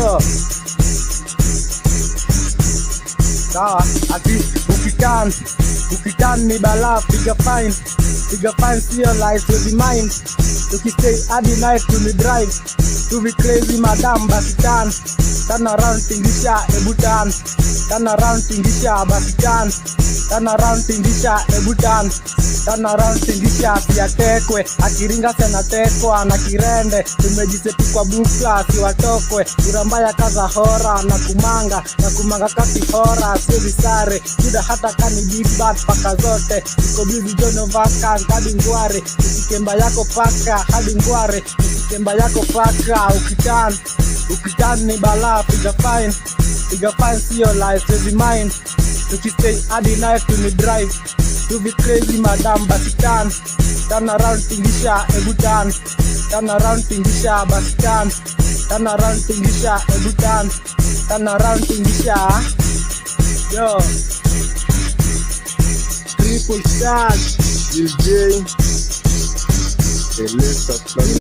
Yo, sawa, ati ukitan ni bala, piga fine sio life with the mind. Tukistay hadi night to me drive, to be crazy madam, basi turn around tingisha, ebu turn around tingisha, basi turn around tingisha, ebu turn around tingisha, siatekwe, akiringa sena tekwa na kirende, tumejiseti kwa bukla, siwatokwe, urambaya kaza hora, na kumanga kasi hora, sio visare, juda hata kani big bad, paka zote, iko bizi jono vaka, hadi ngware, ukikemba yako paka, hadi ngware, ukikemba yako paka, ukitan ni bala, piga fine sio life with the mind. Tukistay hadi night to me drive, to be crazy madam, basi turn around tingisha, ebu turn around tingisha, basi turn around tingisha, ebu turn around tingisha. Yo, triple shot, DJ Elisa.